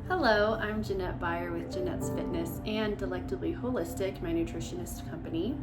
Hello, I'm Jeanette Byer with Jeanette's Fitness and Delectably Holistic, my nutritionist company.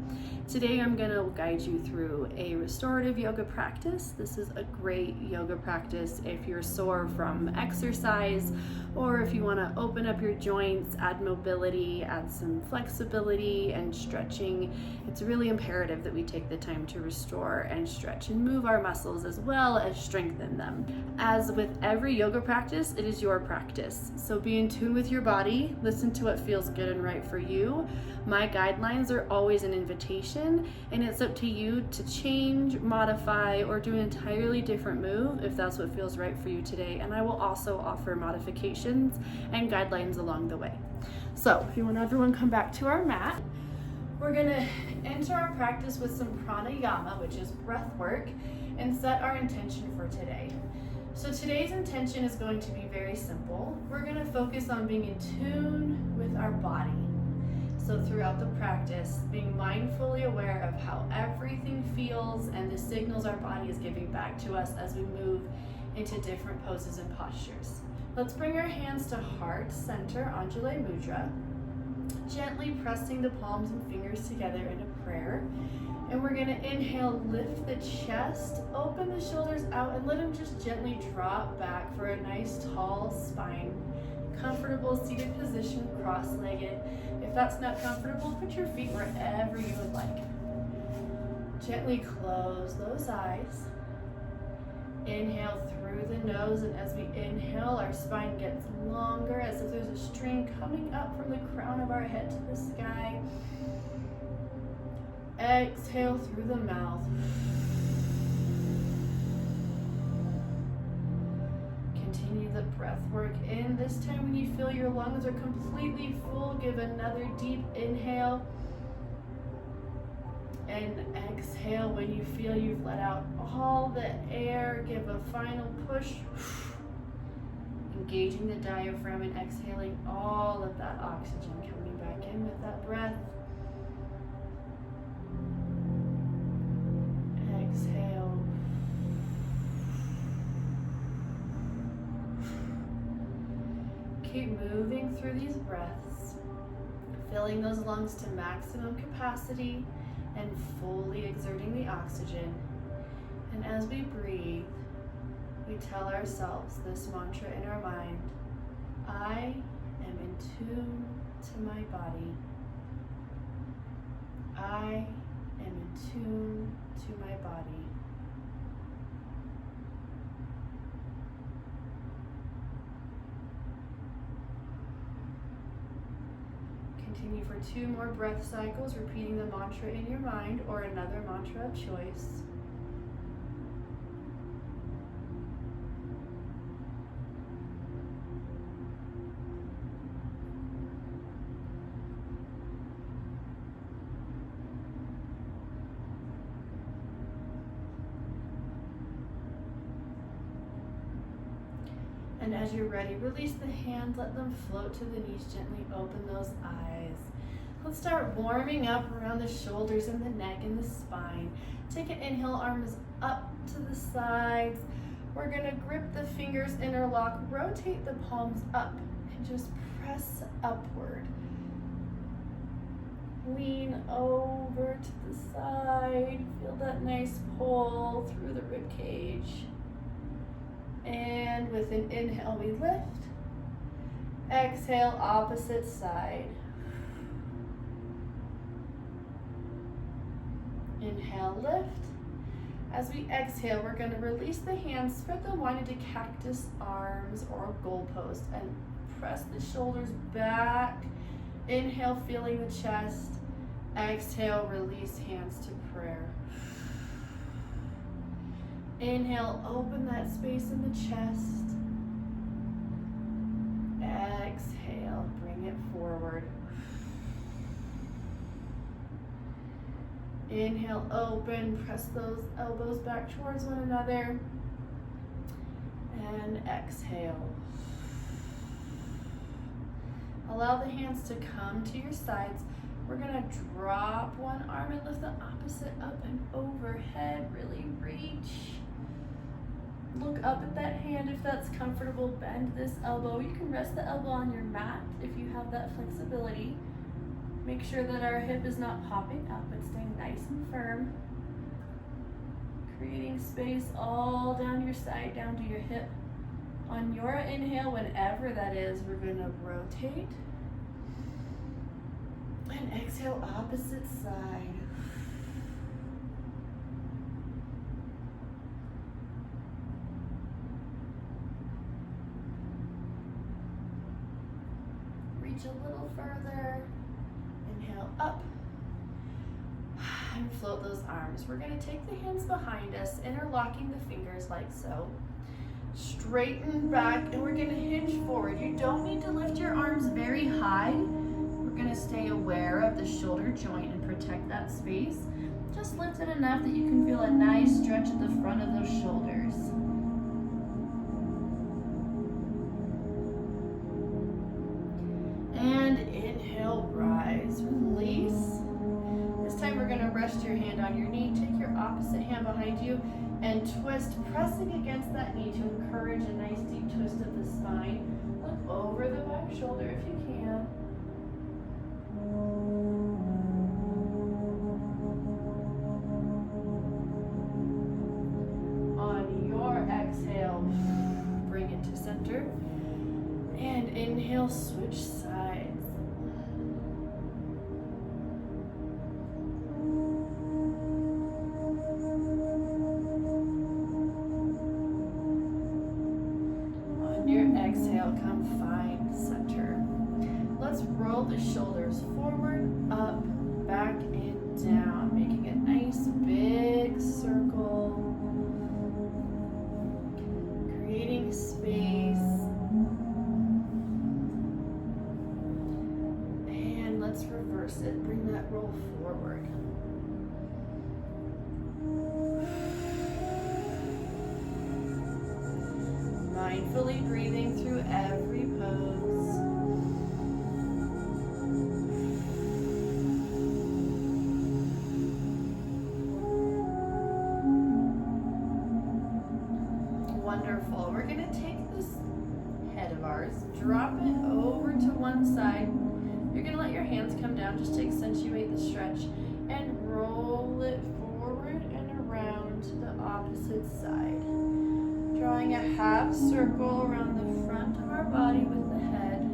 Today I'm going to guide you through a restorative yoga practice. This is a great yoga practice if you're sore from exercise or if you want to open up your joints, add mobility, add some flexibility and stretching. It's really imperative that we take the time to restore and stretch and move our muscles as well as strengthen them. As with every yoga practice, it is your practice. So be in tune with your body, listen to what feels good and right for you. My guidelines are always an invitation, and it's up to you to change, modify, or do an entirely different move if that's what feels right for you today. And I will also offer modifications and guidelines along the way. So if you want everyone come back to our mat, we're gonna enter our practice with some pranayama, which is breath work, and set our intention for today. So today's intention is going to be very simple. We're going to focus on being in tune with our body. So throughout the practice, being mindfully aware of how everything feels and the signals our body is giving back to us as we move into different poses and postures. Let's bring our hands to heart center, Anjali Mudra, gently pressing the palms and fingers together in a prayer. And we're gonna inhale, lift the chest, open the shoulders out, and let them just gently drop back for a nice tall spine. Comfortable seated position, cross-legged. If that's not comfortable, put your feet wherever you would like. Gently close those eyes. Inhale through the nose, and as we inhale, our spine gets longer as if there's a string coming up from the crown of our head to the sky. Exhale through the mouth. Continue the breath work in. This time when you feel your lungs are completely full, give another deep inhale. And exhale when you feel you've let out all the air. Give a final push. Engaging the diaphragm and exhaling all of that oxygen coming back in with that breath. Exhale. Keep moving through these breaths, filling those lungs to maximum capacity and fully exerting the oxygen. And as we breathe, we tell ourselves this mantra in our mind: I am in tune to my body. I am in tune to my body. Continue for 2 more breath cycles, repeating the mantra in your mind or another mantra of choice. And as you're ready, release the hands, let them float to the knees, gently open those eyes. Let's start warming up around the shoulders and the neck and the spine. Take an inhale, arms up to the sides. We're gonna grip the fingers, interlock, rotate the palms up, and just press upward. Lean over to the side, feel that nice pull through the rib cage. And with an inhale, we lift. Exhale, opposite side. Inhale, lift. As we exhale, we're going to release the hands, spread them wide into cactus arms or goalpost, and press the shoulders back. Inhale, feeling the chest. Exhale, release hands to prayer. Inhale, open that space in the chest. Exhale, bring it forward. Inhale, open, press those elbows back towards one another. And exhale. Allow the hands to come to your sides. We're gonna drop one arm and lift the opposite up and overhead. Really reach. Look up at that hand if that's comfortable. Bend this elbow. You can rest the elbow on your mat if you have that flexibility. Make sure that our hip is not popping up, but staying nice and firm. Creating space all down your side, down to your hip. On your inhale, whenever that is, we're gonna rotate. And exhale, opposite side. Reach a little further. Inhale up. And float those arms. We're going to take the hands behind us, interlocking the fingers like so. Straighten back, and we're going to hinge forward. You don't need to lift your arms very high. We're going to stay aware of the shoulder joint and protect that space. Just lift it enough that you can feel a nice stretch at the front of those shoulders. And inhale, rise, release. This time we're going to rest your hand on your knee. Take your opposite hand behind you and twist, pressing against that knee to encourage a nice deep twist of the spine. Look over the back shoulder if you can. On your exhale, bring it to center. And inhale, switch sides. On your exhale, come find center. Let's roll the shoulders forward, up, back, and down, making a nice big circle. Creating space. Let's reverse it. Bring that roll forward. Mindfully breathing through every pose. Wonderful. We're going to take this head of ours, drop it over to one side. You're going to let your hands come down just to accentuate the stretch and roll it forward and around to the opposite side. Drawing a half circle around the front of our body with the head.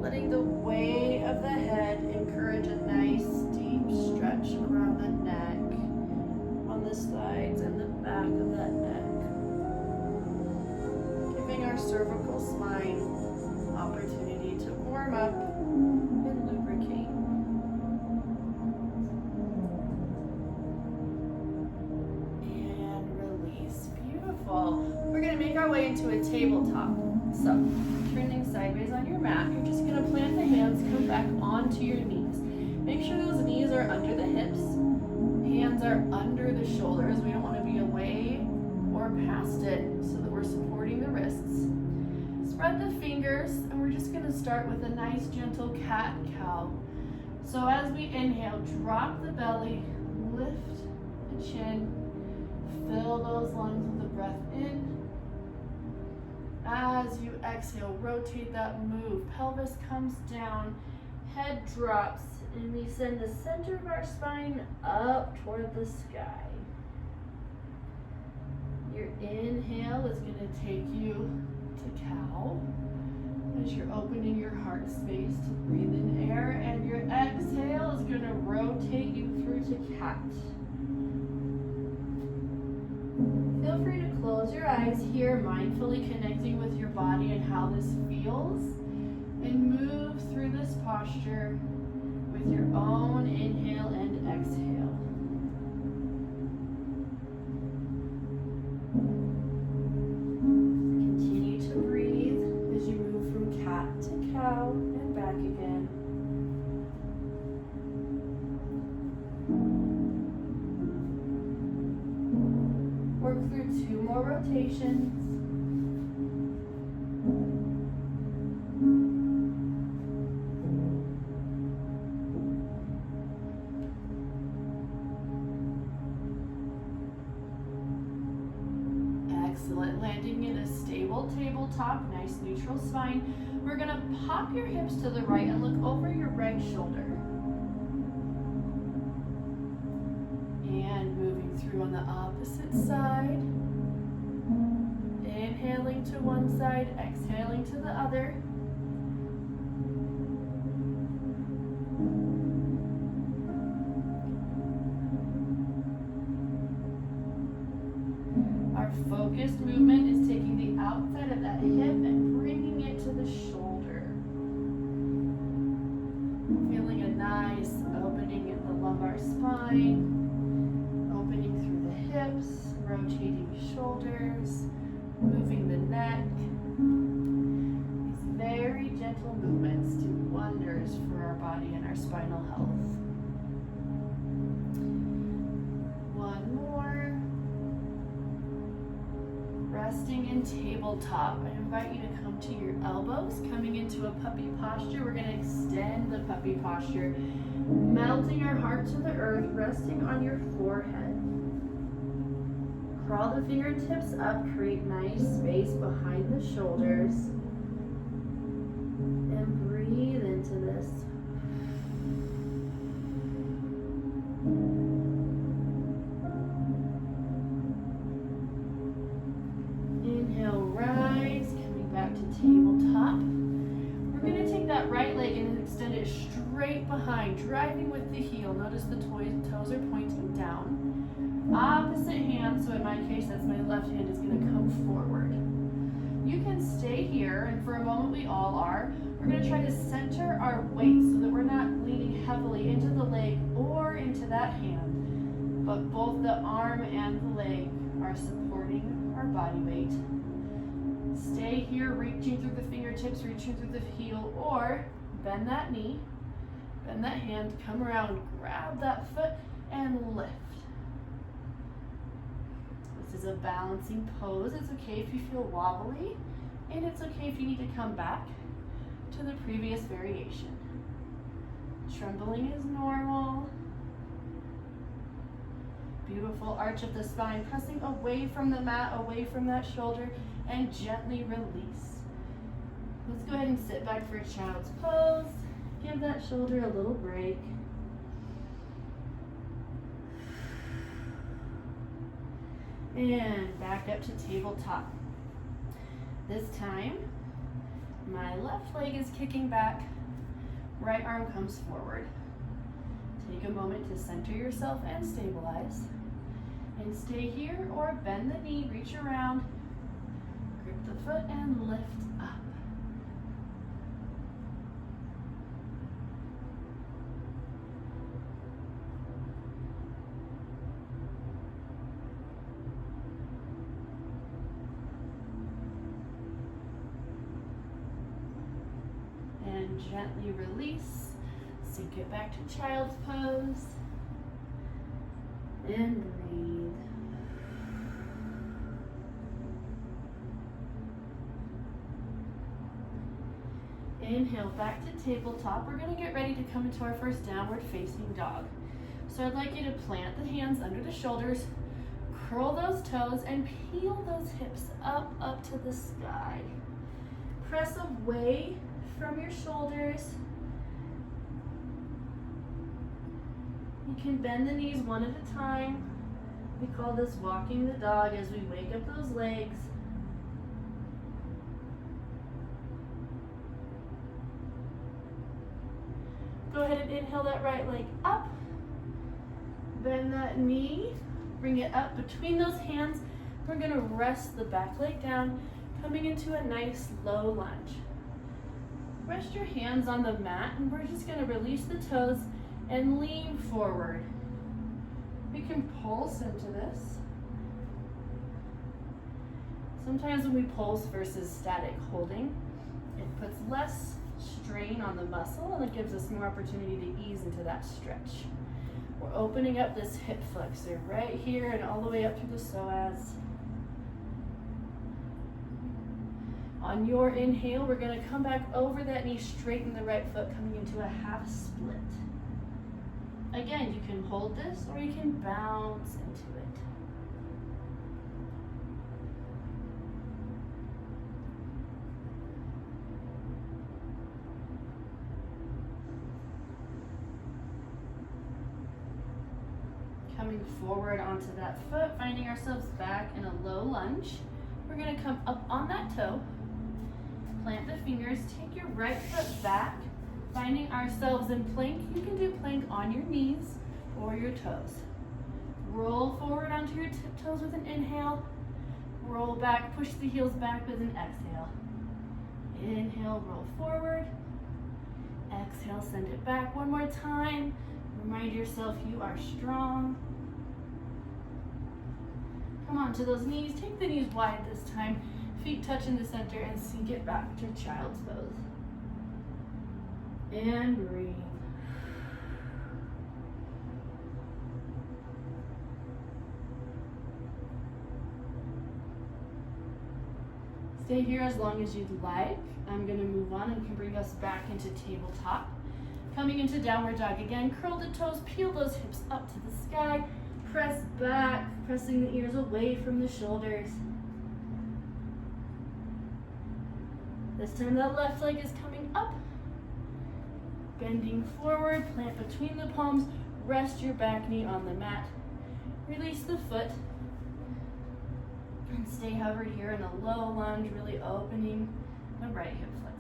Letting the weight of the head encourage a nice deep stretch around the neck, on the sides and the back of that neck. Giving our cervical spine opportunity to warm up and lubricate. And release. Beautiful. We're going to make our way into a tabletop. So, turning sideways on your mat, you're just going to plant the hands, come back onto your knees. Make sure those knees are under the hips. Hands are under the shoulders. We don't want to be away or past it so that we're supporting the wrists. Spread the fingers, and we're just going to start with a nice gentle cat-cow. So as we inhale, drop the belly, lift the chin, fill those lungs with the breath in. As you exhale, rotate that move. Pelvis comes down, head drops, and we send the center of our spine up toward the sky. Your inhale is going to take you to cow as you're opening your heart space to breathe in air, and your exhale is going to rotate you through to cat. Feel free to close your eyes here, mindfully connecting with your body and how this feels, and move through this posture with your own inhale and exhale. Cow and back again. Work through 2 more rotations. neutral spine. We're gonna pop your hips to the right and look over your right shoulder. And moving through on the opposite side. Inhaling to one side, exhaling to the other. Our focused movement is taking the outside of that hip and bringing it to the shoulder. Feeling a nice opening in the lumbar spine, opening through the hips, rotating shoulders, moving the neck. These very gentle movements do wonders for our body and our spinal health. One more. Resting in tabletop. I invite you to come to your elbows, coming into a puppy posture. We're going to extend the puppy posture, melting our heart to the earth, resting on your forehead. Crawl the fingertips up, create nice space behind the shoulders, and breathe into this. Inhale, rise, coming back to tabletop. We're going to take that right leg and extend it straight behind, driving with the heel. Notice the toes are pointing down. Opposite hand, so in my case, that's my left hand, is going to come forward. You can stay here, and for a moment we all are. We're going to try to center our weight so that we're not leaning heavily into the leg or into that hand, but both the arm and the leg are supporting our body weight. Stay here, reaching through the fingertips, reaching through the heel, or bend that knee, bend that hand, come around, grab that foot, and lift. This is a balancing pose. It's okay if you feel wobbly, and it's okay if you need to come back to the previous variation. Trembling is normal. Beautiful arch of the spine, pressing away from the mat, away from that shoulder, and gently release. Let's go ahead and sit back for a child's pose. Give that shoulder a little break. And back up to tabletop. This time, my left leg is kicking back, right arm comes forward. Take a moment to center yourself and stabilize. And stay here or bend the knee, reach around, grip the foot and lift up. And gently release, sink it back to child's pose, and breathe. Inhale, back to tabletop. We're going to get ready to come into our first downward facing dog. So I'd like you to plant the hands under the shoulders, curl those toes, and peel those hips up to the sky. Press away from your shoulders. You can bend the knees one at a time. We call this walking the dog as we wake up those legs. Go ahead and inhale that right leg up. Bend that knee. Bring it up between those hands. We're going to rest the back leg down, coming into a nice low lunge. Rest your hands on the mat, and we're just going to release the toes and lean forward. We can pulse into this. Sometimes when we pulse versus static holding, it puts less strain on the muscle and it gives us more opportunity to ease into that stretch. We're opening up this hip flexor right here and all the way up through the psoas. On your inhale, we're going to come back over that knee, straighten the right foot, coming into a half split. Again, you can hold this or you can bounce into it. Coming forward onto that foot, finding ourselves back in a low lunge. We're gonna come up on that toe, plant the fingers, take your right foot back, finding ourselves in plank. You can do plank on your knees or your toes. Roll forward onto your tiptoes with an inhale. Roll back, push the heels back with an exhale. Inhale, roll forward. Exhale, send it back one more time. Remind yourself you are strong. Come on to those knees. Take the knees wide this time. Feet touch in the center and sink it back to child's pose. And breathe. Stay here as long as you'd like. I'm going to move on and can bring us back into tabletop. Coming into downward dog again. Curl the toes, peel those hips up to the sky. Press back, pressing the ears away from the shoulders. This time that left leg is coming up. Bending forward, plant between the palms. Rest your back knee on the mat. Release the foot. And stay hovered here in a low lunge, really opening the right hip flexor.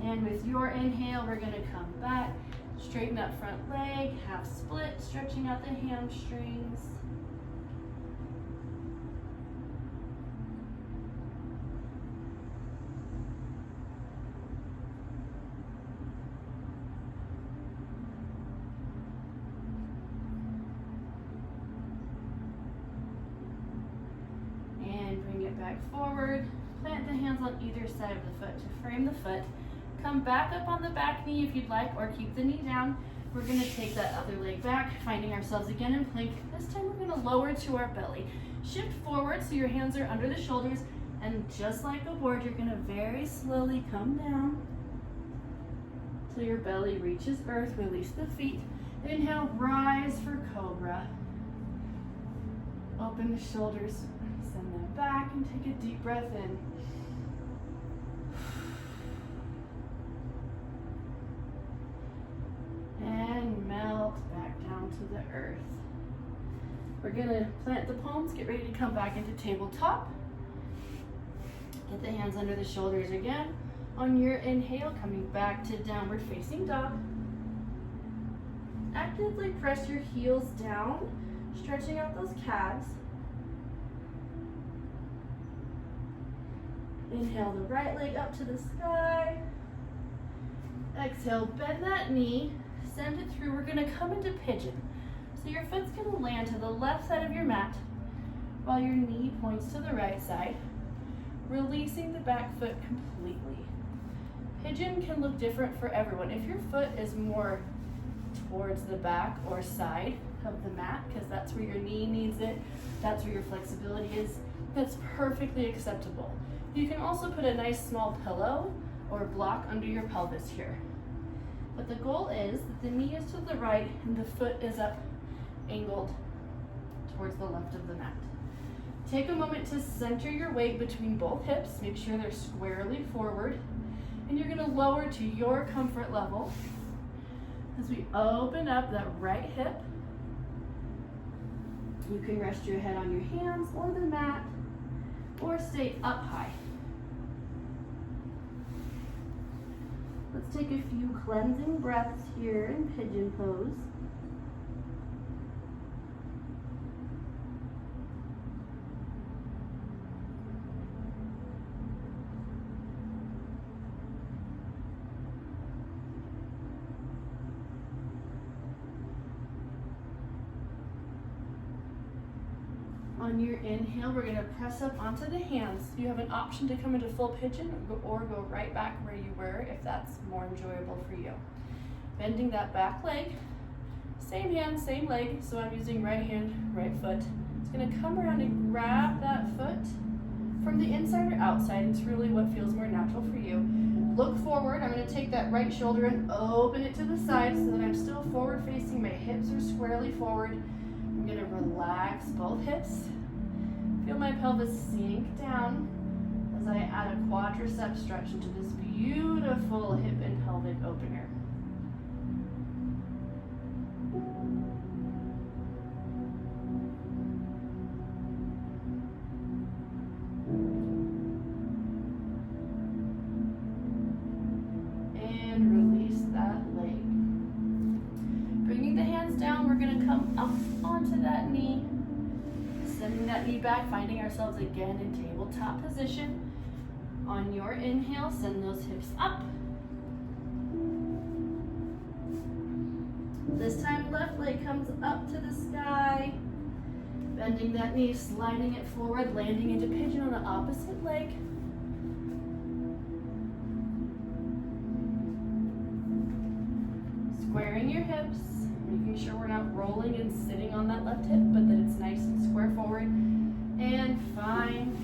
And with your inhale, we're gonna come back, straighten that front leg, half split, stretching out the hamstrings. Back forward, plant the hands on either side of the foot to frame the foot. Come back up on the back knee if you'd like, or keep the knee down. We're going to take that other leg back, finding ourselves again in plank. This time we're going to lower to our belly. Shift forward so your hands are under the shoulders, and just like a board, you're going to very slowly come down till your belly reaches earth. Release the feet. Inhale, rise for cobra. Open the shoulders. Send them back and take a deep breath in. And melt back down to the earth. We're gonna plant the palms, get ready to come back into tabletop. Get the hands under the shoulders again. On your inhale, coming back to downward facing dog. Actively press your heels down, stretching out those calves. Inhale the right leg up to the sky. Exhale, bend that knee, send it through. We're gonna come into pigeon. So your foot's gonna land to the left side of your mat while your knee points to the right side, releasing the back foot completely. Pigeon can look different for everyone. If your foot is more towards the back or side of the mat, because that's where your knee needs it, that's where your flexibility is, that's perfectly acceptable. You can also put a nice small pillow or block under your pelvis here. But the goal is that the knee is to the right and the foot is up, angled towards the left of the mat. Take a moment to center your weight between both hips. Make sure they're squarely forward. And you're gonna lower to your comfort level as we open up that right hip. You can rest your head on your hands or the mat, or stay up high. Let's take a few cleansing breaths here in pigeon pose. On your inhale, we're going to press up onto the hands. You have an option to come into full pigeon or go right back where you were if that's more enjoyable for you. Bending that back leg, same hand, same leg, so I'm using right hand, right foot. It's going to come around and grab that foot from the inside or outside. It's really what feels more natural for you. Look forward. I'm going to take that right shoulder and open it to the side so that I'm still forward facing. My hips are squarely forward. I'm going to relax both hips. Feel my pelvis sink down as I add a quadricep stretch into this beautiful hip and pelvic opener. And release that leg. Bringing the hands down, we're going to come up onto that knee. Sending that knee back, finding ourselves again in tabletop position. On your inhale, send those hips up. This time, left leg comes up to the sky. Bending that knee, sliding it forward, landing into pigeon on the opposite leg. Squaring your hips, making sure we're not rolling and sitting on that left hip, but that it's nice and square forward. And find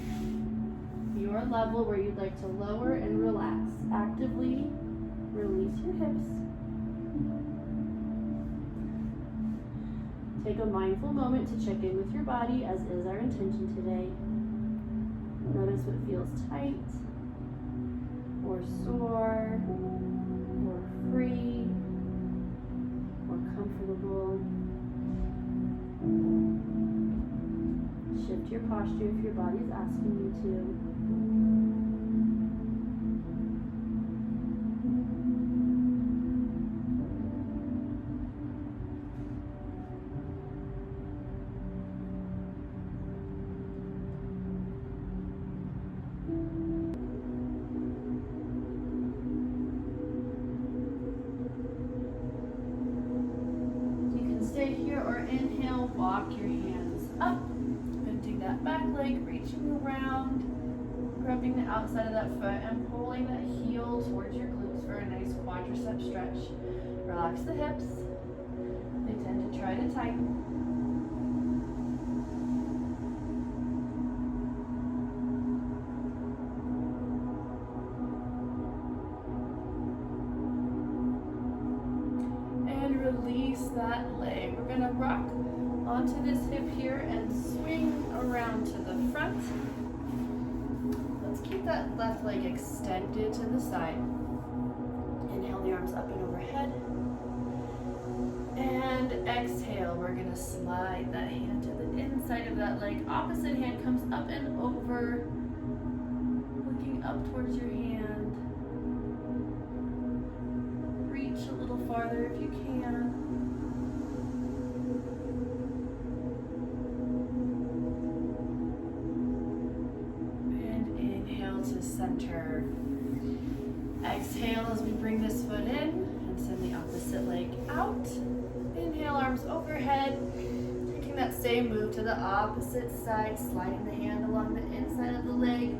your level where you'd like to lower and relax. Actively release your hips. Take a mindful moment to check in with your body, as is our intention today. Notice what feels tight, or sore, or free, or comfortable. Shift your posture if your body is asking you to. Stay here or inhale, walk your hands up, bending that back leg, reaching around, grabbing the outside of that foot and pulling that heel towards your glutes for a nice quadricep stretch. Relax the hips. They tend to try to tighten. Release that leg. We're going to rock onto this hip here and swing around to the front. Let's keep that left leg extended to the side. Inhale the arms up and overhead. And exhale, we're going to slide that hand to the inside of that leg. Opposite hand comes up and over, looking up towards your hand. Reach a little farther if you can. And inhale to center. Exhale as we bring this foot in and send the opposite leg out. Inhale, arms overhead. Taking that same move to the opposite side, sliding the hand along the inside of the leg,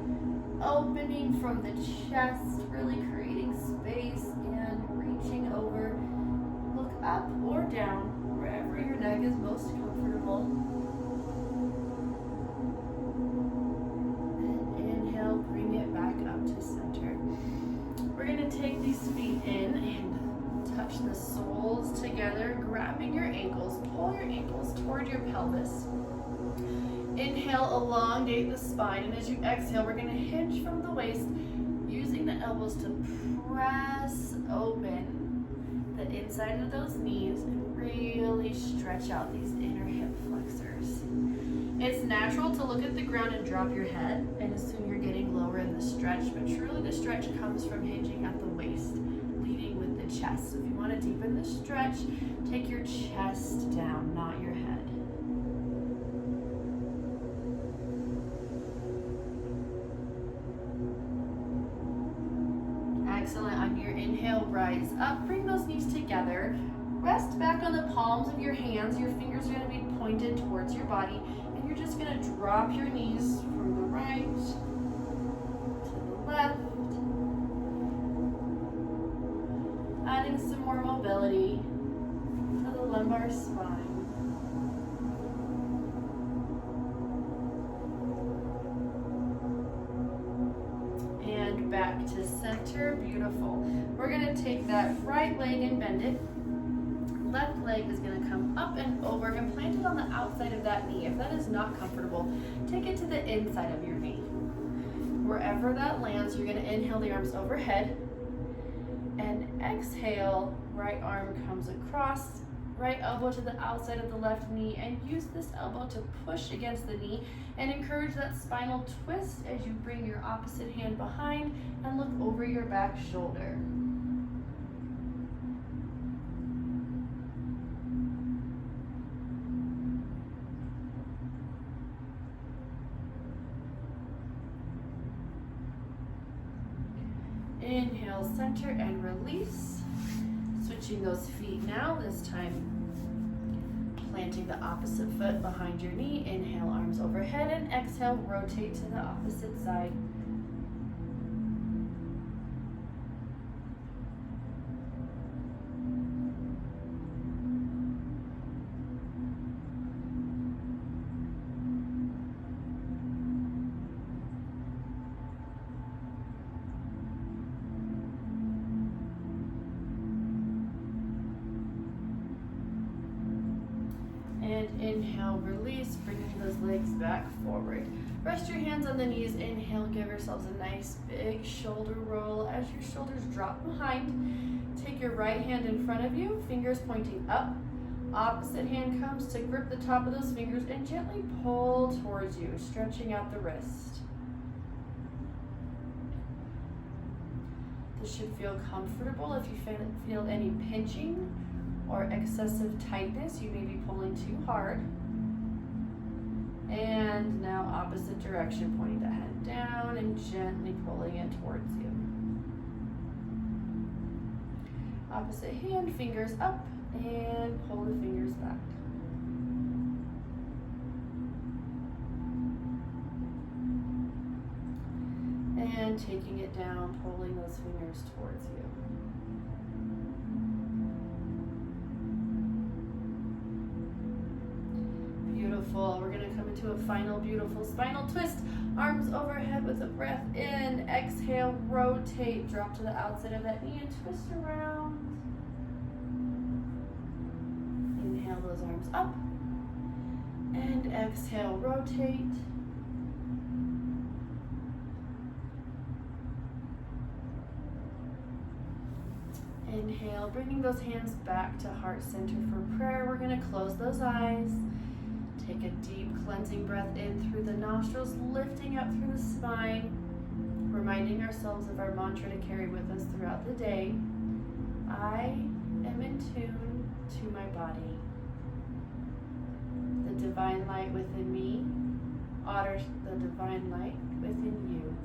opening from the chest, really creating space and reaching over. Look up or down, wherever your neck is most comfortable. And inhale, bring it back up to center. We're going to take these feet in and touch the soles together, grabbing your ankles. Pull your ankles toward your pelvis. Inhale, elongate the spine, and as you exhale, we're going to hinge from the waist, using the elbows to press open the inside of those knees and really stretch out these inner hip flexors. It's natural to look at the ground and drop your head and assume you're getting lower in the stretch, but truly the stretch comes from hinging at the waist, leading with the chest. So if you want to deepen the stretch, take your chest down, not your head. Excellent. On your inhale, rise up, bring those knees together. Rest back on the palms of your hands. Your fingers are going to be pointed towards your body, and you're just going to drop your knees from the right to the left, adding some more mobility to the lumbar spine. And back to center. Beautiful. We're going to take that right leg and bend it. left leg is going to come up and over and plant it on the outside of that knee. If that is not comfortable, take it to the inside of your knee. Wherever that lands, you're going to inhale the arms overhead and exhale, right arm comes across, right elbow to the outside of the left knee, and use this elbow to push against the knee and encourage that spinal twist as you bring your opposite hand behind and look over your back shoulder. Inhale, center, and release. Switching those feet now, this time planting the opposite foot behind your knee. Inhale, arms overhead, and exhale, rotate to the opposite side. And inhale, release, bringing those legs back forward. Rest your hands on the knees. Inhale, give yourselves a nice big shoulder roll as your shoulders drop behind. Take your right hand in front of you, fingers pointing up. Opposite hand comes to grip the top of those fingers and gently pull towards you, stretching out the wrist. This should feel comfortable. If you feel any pinching or excessive tightness, you may be pulling too hard. And now opposite direction, pointing the head down and gently pulling it towards you. Opposite hand, fingers up, and pull the fingers back. And taking it down, pulling those fingers towards you. Beautiful. We're going to come into a final beautiful spinal twist. Arms overhead with a breath in. Exhale, rotate, drop to the outside of that knee and twist around. Inhale those arms up. And exhale, rotate. Inhale, bringing those hands back to heart center for prayer. We're going to close those eyes. Take a deep cleansing breath in through the nostrils, lifting up through the spine, reminding ourselves of our mantra to carry with us throughout the day. I am in tune to my body. The divine light within me honors the divine light within you.